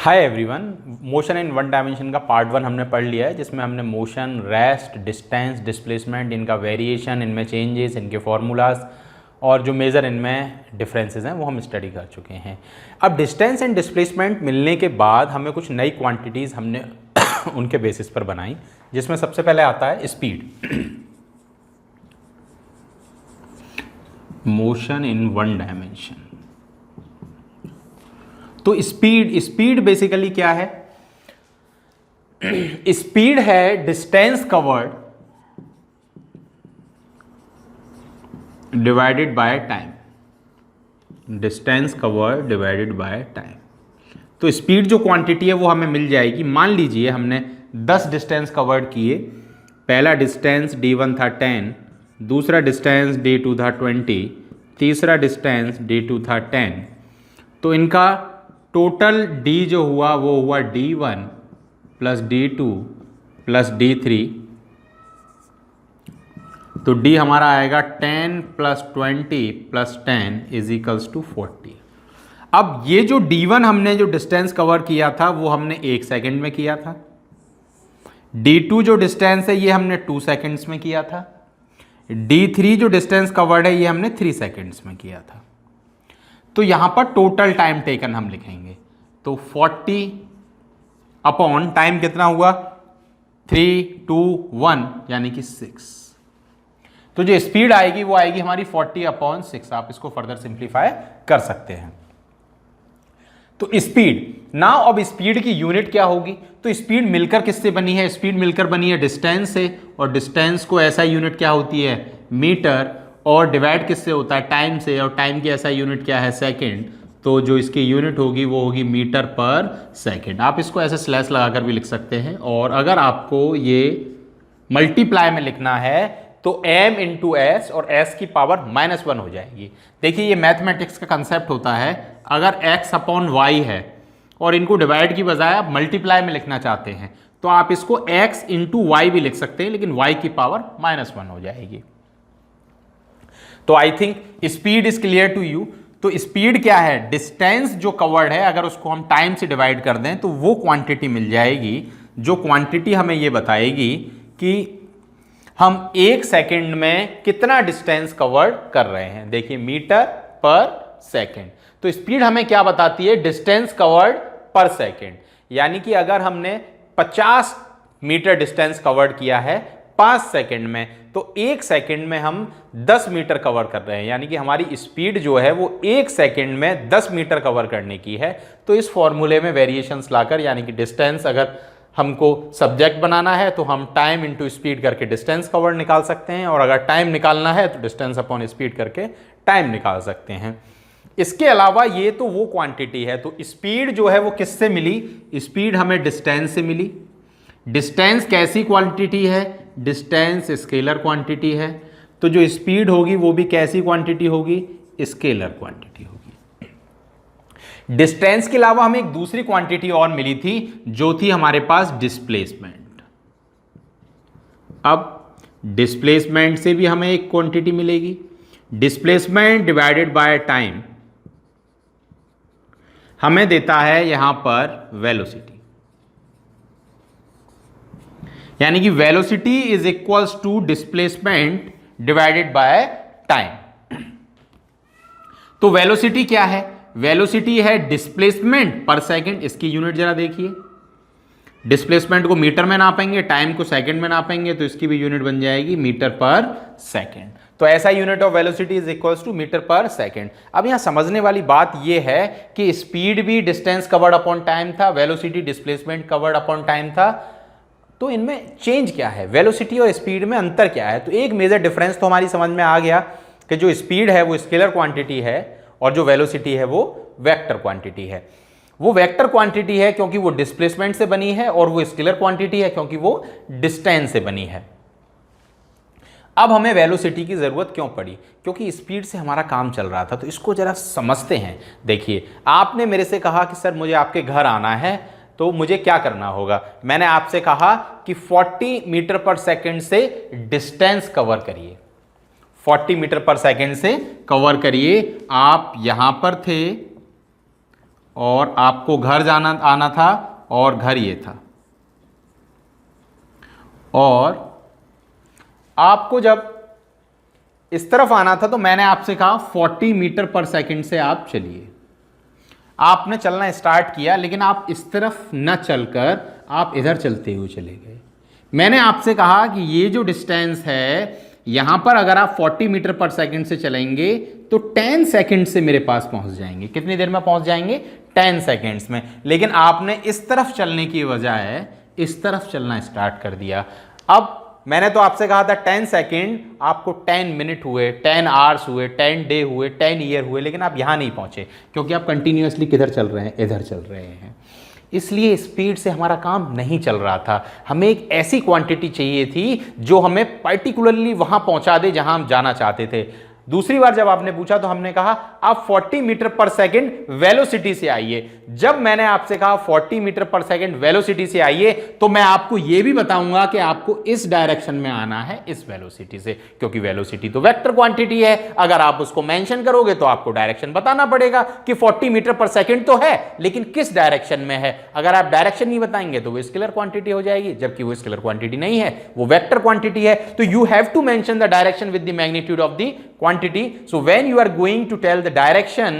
Hi everyone, motion in one dimension का part 1 हमने पढ़ लिया है, जिसमें हमने मोशन, रेस्ट, डिस्टेंस, डिस्प्लेसमेंट, इनका वेरिएशन, इनमें चेंजेस, इनके फॉर्मूलाज और जो मेजर इनमें डिफरेंसेस हैं वो हम स्टडी कर चुके हैं। अब डिस्टेंस एंड डिस्प्लेसमेंट मिलने के बाद हमें कुछ नई क्वांटिटीज़ हमने उनके बेसिस पर बनाई, जिसमें सबसे पहले आता है speed. Motion in one dimension. तो स्पीड बेसिकली क्या है? स्पीड है distance covered divided by time. Distance covered divided by time. तो स्पीड जो क्वांटिटी है वो हमें मिल जाएगी। मान लीजिए हमने 10 डिस्टेंस कवर्ड किए। पहला डिस्टेंस d1 था 10, दूसरा डिस्टेंस d2 था 20, तीसरा डिस्टेंस d2 था 10। तो इनका टोटल d जो हुआ वो हुआ d1 plus d2 plus d3। तो d हमारा आएगा 10 plus 20 plus 10 is equals to 40। अब ये जो d1 हमने जो डिस्टेंस कवर किया था वो हमने 1 सेकेंड में किया था। d2 जो डिस्टेंस है ये हमने 2 सेकेंड्स में किया था। d3 जो डिस्टेंस कवर्ड है ये हमने 3 सेकेंड्स में किया था। तो यहां पर टोटल टाइम टेकन हम लिखेंगे। तो 40 अपॉन टाइम कितना हुआ 3, 2, 1 यानी कि 6। तो जो स्पीड आएगी वो आएगी हमारी 40 अपॉन 6। आप इसको फर्दर सिंप्लीफाई कर सकते हैं। तो स्पीड नाउ, अब स्पीड की यूनिट क्या होगी? तो स्पीड मिलकर किससे बनी है? स्पीड मिलकर बनी है डिस्टेंस से, और डिस्टेंस को ऐसा यूनिट क्या होती है? मीटर। और डिवाइड किससे होता है? टाइम से, और टाइम की ऐसा यूनिट क्या है? सेकेंड। तो जो इसकी यूनिट होगी वो होगी मीटर पर सेकेंड। आप इसको ऐसे स्लैश लगाकर भी लिख सकते हैं। और अगर आपको ये मल्टीप्लाई में लिखना है तो m इंटू एस, और s की पावर -1 हो जाएगी। देखिए ये मैथमेटिक्स का कंसेप्ट होता है। अगर x अपॉन y है और इनको डिवाइड की बजाय आप मल्टीप्लाई में लिखना चाहते हैं तो आप इसको x इंटू वाई भी लिख सकते हैं, लेकिन y की पावर -1 हो जाएगी। तो I think speed is clear to you. तो स्पीड क्या है? डिस्टेंस जो कवर्ड है अगर उसको हम टाइम से डिवाइड कर दें तो वो क्वांटिटी मिल जाएगी, जो क्वांटिटी हमें ये बताएगी कि हम 1 सेकेंड में कितना डिस्टेंस कवर्ड कर रहे हैं। देखिए मीटर पर सेकेंड। तो स्पीड हमें क्या बताती है? डिस्टेंस कवर्ड पर सेकेंड। यानी कि अगर हमने 50 मीटर डिस्टेंस कवर्ड किया है 5 सेकेंड में, तो 1 सेकेंड में हम 10 मीटर कवर कर रहे हैं। यानी कि हमारी स्पीड जो है वो 1 सेकेंड में 10 मीटर कवर करने की है। तो इस फॉर्मूले में वेरिएशंस लाकर, यानी कि डिस्टेंस अगर हमको सब्जेक्ट बनाना है तो हम टाइम इंटू स्पीड करके डिस्टेंस कवर निकाल सकते हैं, और अगर टाइम निकालना है तो डिस्टेंस अपॉन स्पीड करके टाइम निकाल सकते हैं। इसके अलावा ये तो वो क्वांटिटी है। तो स्पीड जो है वो किससे मिली? स्पीड हमें डिस्टेंस से मिली। डिस्टेंस कैसी क्वांटिटी है? डिस्टेंस स्केलर क्वांटिटी है। तो जो स्पीड होगी वो भी कैसी क्वांटिटी होगी? स्केलर क्वांटिटी होगी। डिस्टेंस के अलावा हमें एक दूसरी क्वांटिटी और मिली थी, जो थी हमारे पास डिस्प्लेसमेंट। अब डिस्प्लेसमेंट से भी हमें एक क्वांटिटी मिलेगी। डिस्प्लेसमेंट डिवाइडेड बाय टाइम हमें देता है यहां पर वेलोसिटी। यानी कि velocity is equals to displacement divided by time. तो वेलोसिटी क्या है? वेलोसिटी है डिस्प्लेसमेंट पर सेकंड। इसकी यूनिट जरा देखिए। डिस्प्लेसमेंट को मीटर में नापेंगे, टाइम को सेकंड में नापेंगे, तो इसकी भी यूनिट बन जाएगी मीटर पर सेकंड। तो ऐसा unit of velocity is equals to metre per second. अब यहां समझने वाली बात यह है कि स्पीड भी डिस्टेंस कवर्ड अपॉन टाइम था, velocity displacement covered upon time था। तो इनमें चेंज क्या है? वेलोसिटी और स्पीड में अंतर क्या है? तो एक मेजर डिफरेंस तो हमारी समझ में आ गया कि जो स्पीड है वो स्केलर क्वांटिटी है, और जो वेलोसिटी है वो वेक्टर क्वांटिटी है। वो वेक्टर क्वांटिटी है क्योंकि वो डिस्प्लेसमेंट से बनी है, और वो स्केलर क्वांटिटी है क्योंकि वो डिस्टेंस से बनी है। अब हमें वेलोसिटी की जरूरत क्यों पड़ी? क्योंकि स्पीड से हमारा काम चल रहा था। तो इसको जरा समझते हैं। देखिए, आपने मेरे से कहा कि सर मुझे आपके घर आना है, तो मुझे क्या करना होगा? मैंने आपसे कहा कि 40 मीटर पर सेकंड से डिस्टेंस कवर करिए। 40 मीटर पर सेकंड से कवर करिए। आप यहां पर थे और आपको घर आना था और घर ये था, और आपको जब इस तरफ आना था तो मैंने आपसे कहा 40 मीटर पर सेकंड से आप चलिए। आपने चलना स्टार्ट किया, लेकिन आप इस तरफ न चलकर आप इधर चलते हुए चले गए। मैंने आपसे कहा कि ये जो डिस्टेंस है यहां पर अगर आप 40 मीटर पर सेकंड से चलेंगे तो 10 सेकंड से मेरे पास पहुंच जाएंगे। कितनी देर में पहुंच जाएंगे? 10 सेकंड्स में। लेकिन आपने इस तरफ चलने की बजाय इस तरफ चलना स्टार्ट कर दिया। अब मैंने तो आपसे कहा था 10 सेकंड, आपको 10 मिनट हुए, 10 आवर्स हुए, 10 डे हुए, 10 ईयर हुए, लेकिन आप यहां नहीं पहुंचे क्योंकि आप कंटिन्यूअसली किधर चल रहे हैं? इधर चल रहे हैं। इसलिए स्पीड से हमारा काम नहीं चल रहा था। हमें एक ऐसी क्वांटिटी चाहिए थी जो हमें पर्टिकुलरली वहां पहुंचा दे जहां हम जाना चाहते थे। दूसरी बार जब आपने पूछा तो हमने कहा आप 40 मीटर पर सेकंड वेलोसिटी से आइए। जब मैंने आपसे कहा 40 मीटर पर सेकंड वेलोसिटी से आइए तो मैं आपको यह भी बताऊंगा कि आपको इस डायरेक्शन में आना है इस वेलोसिटी से, क्योंकि वेलोसिटी तो वेक्टर क्वांटिटी है। अगर आप उसको मेंशन करोगे तो आपको डायरेक्शन बताना पड़ेगा कि 40 मीटर पर सेकंड तो है, लेकिन किस डायरेक्शन में है। अगर आप डायरेक्शन नहीं बताएंगे तो वो स्केलर क्वांटिटी हो जाएगी, जबकि वो स्केलर क्वांटिटी नहीं है, वो वेक्टर क्वांटिटी है। तो you have to mention the direction with the magnitude of the quantity. So when you are going to tell the direction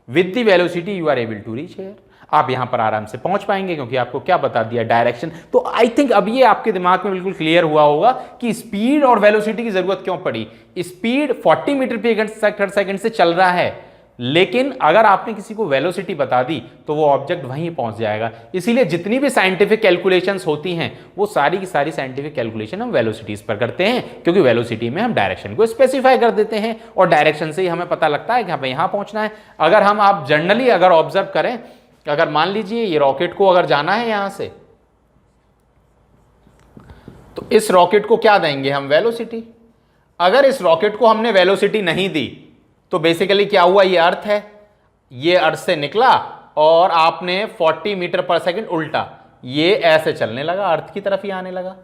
with the velocity, you are able to reach here. आप यहां पर आराम से पहुंच पाएंगे क्योंकि आपको क्या बता दिया? डायरेक्शन। तो आई थिंक अब ये आपके दिमाग में बिल्कुल क्लियर हुआ होगा कि स्पीड और वेलोसिटी की जरूरत क्यों पड़ी। स्पीड 40 मीटर पर सेकंड से चल रहा है, लेकिन अगर आपने किसी को वेलोसिटी बता दी तो वो ऑब्जेक्ट वहीं पहुंच जाएगा। इसीलिए जितनी भी साइंटिफिक कैलकुलेशंस होती हैं वो सारी की सारी साइंटिफिक कैलकुलेशन हम वेलोसिटीज पर करते हैं, क्योंकि वेलोसिटी में हम डायरेक्शन को स्पेसिफाई कर देते हैं और डायरेक्शन से ही हमें पता लगता है कि हमें यहां पहुंचना है। अगर हम आप जनरली अगर ऑब्जर्व करें, अगर मान लीजिए ये रॉकेट को अगर जाना है यहां से, तो इस रॉकेट को क्या देंगे हम? वेलोसिटी। अगर इस रॉकेट को हमने वेलोसिटी नहीं दी तो बेसिकली क्या हुआ? ये अर्थ है, ये अर्थ से निकला और आपने 40 मीटर पर सेकंड उल्टा, ये ऐसे चलने लगा, अर्थ की तरफ ही आने लगा,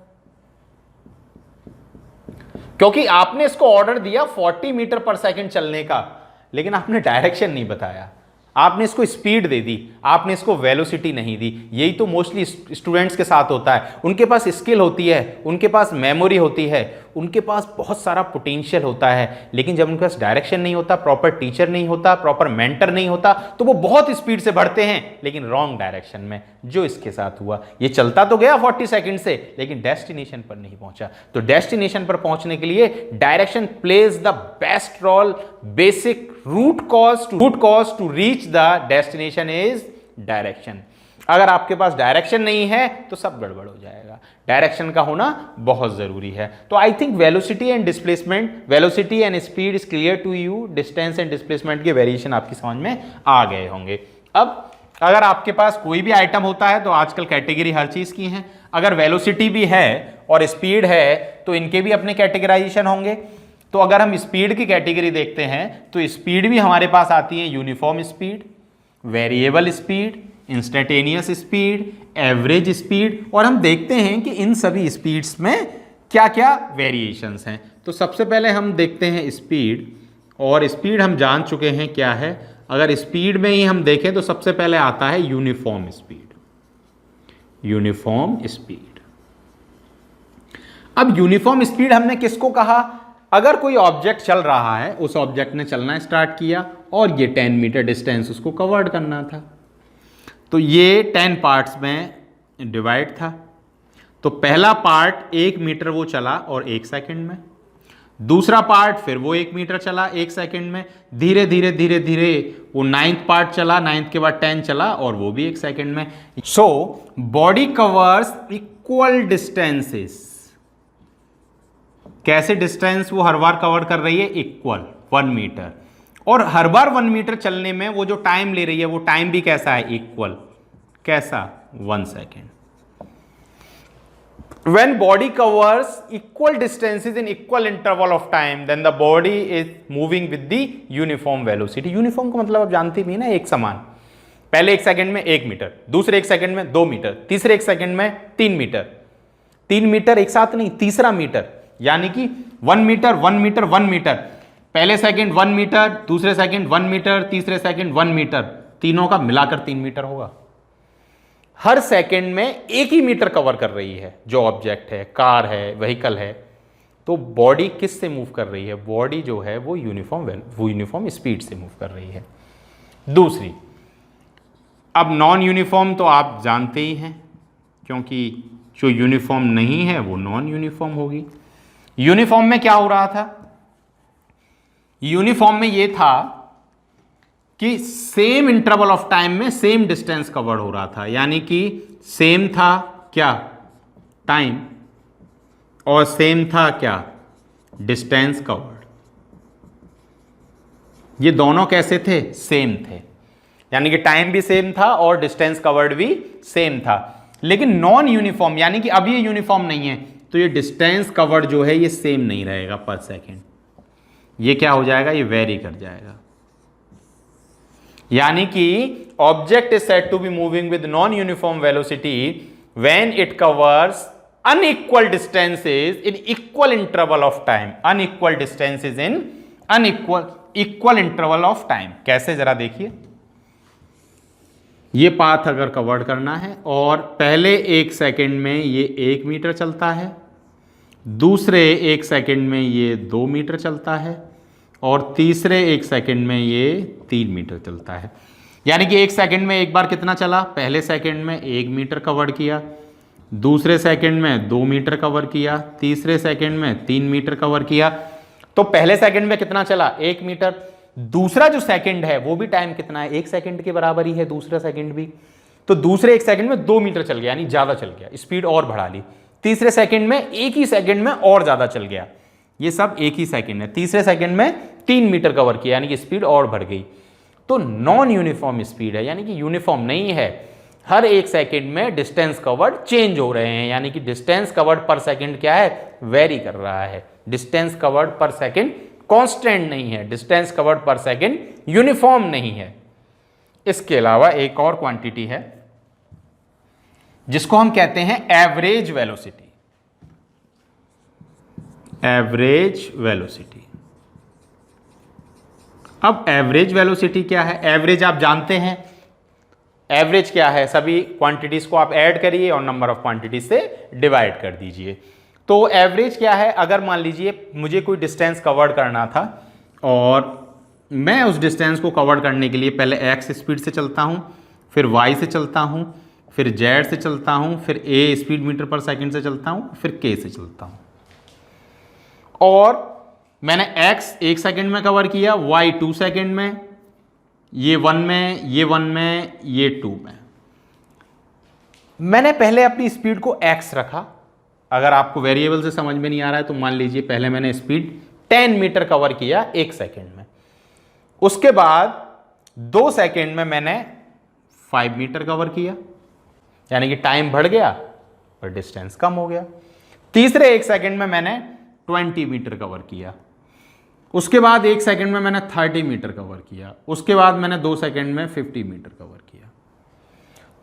क्योंकि आपने इसको ऑर्डर दिया 40 मीटर पर सेकंड चलने का, लेकिन आपने डायरेक्शन नहीं बताया। आपने इसको स्पीड दे दी, आपने इसको वेलोसिटी नहीं दी। यही तो मोस्टली स्टूडेंट्स के साथ होता है। उनके पास स्किल होती है, उनके पास मेमोरी होती है, उनके पास बहुत सारा पोटेंशियल होता है, लेकिन जब उनके पास डायरेक्शन नहीं होता, प्रॉपर टीचर नहीं होता, प्रॉपर मेंटर नहीं होता, तो वो बहुत स्पीड से बढ़ते हैं लेकिन रॉन्ग डायरेक्शन में। जो इसके साथ हुआ, ये चलता तो गया 40 सेकंड से, लेकिन डेस्टिनेशन पर नहीं पहुंचा। तो डेस्टिनेशन पर पहुंचने के लिए direction plays the best role. Basic root cause to reach the destination is direction. अगर आपके पास डायरेक्शन नहीं है तो सब गड़बड़ हो जाएगा। डायरेक्शन का होना बहुत जरूरी है। तो I think velocity and displacement, velocity and speed is clear to you. Distance and displacement के वेरिएशन आपकी समझ में आ गए होंगे। अब अगर आपके पास कोई भी आइटम होता है तो आजकल कैटेगरी हर चीज की है। अगर वेलोसिटी भी है और स्पीड है तो इनके भी अपने कैटेगराइजेशन होंगे। तो अगर हम स्पीड की कैटेगरी देखते हैं तो स्पीड भी हमारे पास आती है uniform speed, variable speed, instantaneous speed, average speed, और हम देखते हैं कि इन सभी स्पीड्स में क्या क्या वेरिएशंस हैं। तो सबसे पहले हम देखते हैं स्पीड, और स्पीड हम जान चुके हैं क्या है। अगर स्पीड में ही हम देखें तो सबसे पहले आता है यूनिफॉर्म स्पीड। Uniform speed. अब यूनिफॉर्म स्पीड हमने किसको कहा? अगर कोई ऑब्जेक्ट चल रहा है, उस ऑब्जेक्ट ने चलना स्टार्ट किया और ये 10 मीटर डिस्टेंस उसको कवर्ड करना था, तो ये 10 पार्ट्स में डिवाइड था। तो पहला पार्ट 1 मीटर वो चला और 1 सेकंड में, दूसरा पार्ट फिर वो 1 मीटर चला 1 सेकंड में, धीरे धीरे धीरे धीरे वो 9th पार्ट चला, 9th के बाद 10 चला और वो भी 1 सेकंड में। So body covers equal distances. कैसे डिस्टेंस वो हर बार कवर कर रही है? इक्वल 1 मीटर, और हर बार 1 मीटर चलने में वो जो टाइम ले रही है वो टाइम भी कैसा है? इक्वल। कैसा? 1 second. When body covers equal distances in equal interval of time, then the body is moving with the uniform velocity. Uniform का मतलब आप जानते भी ना, एक समान। पहले 1 सेकंड में 1 मीटर, दूसरे 1 सेकंड में 2 मीटर, तीसरे 1 सेकंड में 3 मीटर, 3 मीटर एक साथ नहीं, तीसरा मीटर, यानी कि 1 मीटर 1 मीटर 1 मीटर, पहले सेकंड 1 मीटर, दूसरे सेकंड 1 मीटर, तीसरे सेकंड 1 मीटर, तीनों का मिलाकर 3 मीटर होगा। हर सेकंड में 1 ही मीटर कवर कर रही है जो ऑब्जेक्ट है, कार है, व्हीकल है। तो बॉडी किस से मूव कर रही है? बॉडी जो है वो यूनिफॉर्म स्पीड से मूव कर रही है। दूसरी, अब नॉन यूनिफॉर्म तो आप जानते ही हैं, क्योंकि जो यूनिफॉर्म नहीं है वो नॉन यूनिफॉर्म होगी। यूनिफॉर्म में क्या हो रहा था? यूनिफॉर्म में ये था कि सेम इंटरवल ऑफ टाइम में सेम डिस्टेंस कवर हो रहा था, यानी कि सेम था क्या? टाइम, और सेम था क्या? Distance covered. ये दोनों कैसे थे? सेम थे, यानी कि टाइम भी सेम था और डिस्टेंस कवर्ड भी सेम था। लेकिन नॉन यूनिफॉर्म, यानी कि अब ये यूनिफॉर्म नहीं है, तो ये डिस्टेंस कवर्ड जो है ये सेम नहीं रहेगा पर सेकेंड। ये क्या हो जाएगा? ये वेरी कर जाएगा। यानी कि object is said to be moving with non uniform velocity when it covers unequal distances in equal interval of time. Unequal distances in equal interval of time. कैसे? जरा देखिए। ये पाथ अगर कवर करना है और पहले 1 सेकंड में ये 1 मीटर चलता है, दूसरे 1 सेकंड में ये 2 मीटर चलता है, और तीसरे 1 सेकंड में ये 3 मीटर चलता है। यानी कि 1 सेकंड में एक बार कितना चला? पहले सेकंड में 1 मीटर कवर किया, दूसरे सेकंड में 2 मीटर कवर किया, तीसरे सेकंड में 3 मीटर कवर किया। तो पहले सेकंड में कितना चला? 1 मीटर। दूसरा जो सेकंड है वो भी टाइम कितना है? 1 सेकंड के बराबर ही है दूसरा सेकंड भी। तो दूसरे 1 सेकंड में 2 मीटर चल गया, यानी ज्यादा चल गया, स्पीड और बढ़ा ली। तीसरे सेकंड में 1 ही सेकंड में और ज्यादा चल गया, ये सब 1 ही सेकंड है। तीसरे सेकंड में 3 मीटर कवर किया, यानी कि स्पीड और बढ़ गई। तो नॉन यूनिफॉर्म स्पीड है, यानी कि यूनिफॉर्म नहीं है। हर 1 सेकंड में डिस्टेंस कवर्ड चेंज हो रहे हैं, यानी कि डिस्टेंस कवर्ड पर सेकंड क्या है? वेरी कर रहा है। डिस्टेंस कवर्ड पर सेकंड कांस्टेंट नहीं है, डिस्टेंस कवर्ड पर सेकंड यूनिफॉर्म नहीं है। इसके अलावा एक और क्वांटिटी है जिसको हम कहते हैं एवरेज वेलोसिटी। Average velocity. अब एवरेज वेलोसिटी क्या है? एवरेज आप जानते हैं। एवरेज क्या है? सभी क्वांटिटीज को आप ऐड करिए और नंबर ऑफ क्वांटिटीज से डिवाइड कर दीजिए। तो एवरेज क्या है? अगर मान लीजिए मुझे कोई डिस्टेंस कवर करना था और मैं उस डिस्टेंस को कवर करने के लिए पहले x स्पीड से चलता हूं, फिर y से चलता हूं, फिर z से चलता हूं, फिर a speed metre per second से चलता हूं, फिर k से चलता हूं, और मैंने x 1 सेकंड में कवर किया, y 2 सेकंड में, ये 1 में, ये 1 में, ये 2 में। मैंने पहले अपनी स्पीड को x रखा। अगर आपको वेरिएबल से समझ में नहीं आ रहा है तो मान लीजिए पहले मैंने स्पीड 10 मीटर कवर किया 1 सेकंड में, उसके बाद 2 सेकंड में मैंने 5 मीटर कवर किया, यानी कि टाइम बढ़ गया और डिस्टेंस कम हो गया। तीसरे 1 सेकंड में मैंने 20 मीटर कवर किया, उसके बाद 1 सेकंड में मैंने 30 मीटर कवर किया, उसके बाद मैंने 2 सेकंड में 50 मीटर कवर किया।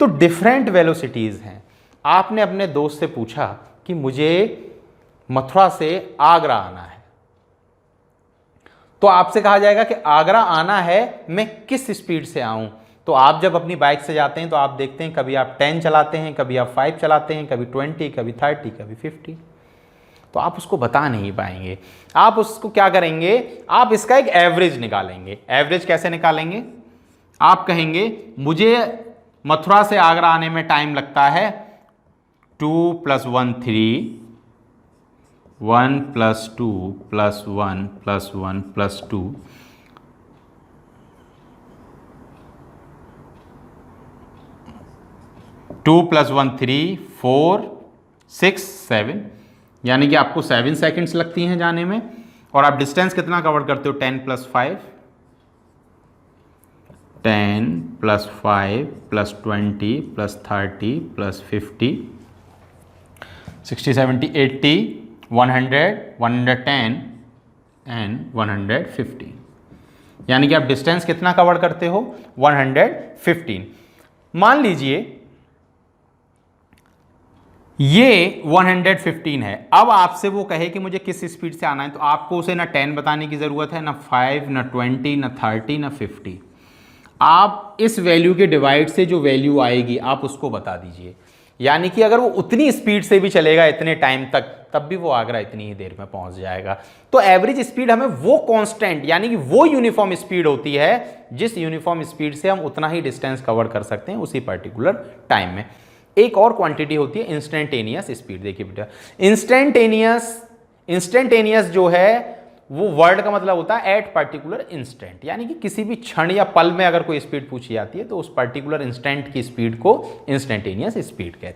तो डिफरेंट वेलोसिटीज हैं। आपने अपने दोस्त से पूछा कि मुझे मथुरा से आगरा आना है, तो आपसे कहा जाएगा कि आगरा आना है, मैं किस स्पीड से आऊं? तो आप जब अपनी बाइक से जाते हैं तो आप देखते हैं कभी आप 10 चलाते हैं, कभी आप 5 चलाते हैं, कभी 20, कभी 30, कभी 50, तो आप उसको बता नहीं पाएंगे। आप उसको क्या करेंगे? आप इसका एक एवरेज निकालेंगे। एवरेज कैसे निकालेंगे? आप कहेंगे मुझे मथुरा से आगरा आने में टाइम लगता है 2 + 1 3, 1 + 2 + 1 + 1 + 2, 2 + 1 3, 4 6 7, यानी कि आपको 7 सेकंड्स लगती हैं जाने में, और आप डिस्टेंस कितना कवर करते हो? 10 + 5, 10 + 5 + 20 + 30 + 50, 60 70 80 100 110 एंड 115, यानी कि आप डिस्टेंस कितना कवर करते हो? 115। मान लीजिए ये 115 है। अब आपसे वो कहे कि मुझे किस स्पीड से आना है, तो आपको उसे ना 10 बताने की ज़रूरत है, ना 5, ना 20, ना 30, ना 50। आप इस वैल्यू के डिवाइड से जो वैल्यू आएगी आप उसको बता दीजिए। यानी कि अगर वो उतनी स्पीड से भी चलेगा इतने टाइम तक, तब भी वो आगरा इतनी ही देर में पहुंच जाएगा। तो एवरेज स्पीड हमें वो कांस्टेंट यानी कि वो यूनिफॉर्म स्पीड होती है जिस यूनिफॉर्म स्पीड से हम उतना ही डिस्टेंस कवर कर सकते हैं उसी पर्टिकुलर टाइम में। एक और क्वांटिटी होती है इंस्टेंटेनियस स्पीड। देखिए बेटा, इंस्टेंटेनियस जो है वो वर्ड का मतलब होता है एट पर्टिकुलर इंस्टेंट, यानी कि किसी भी क्षण या पल में अगर कोई स्पीड पूछी जाती है तो उस पर्टिकुलर इंस्टेंट की स्पीड को इंस्टेंटेनियस स्पीड कहते हैं।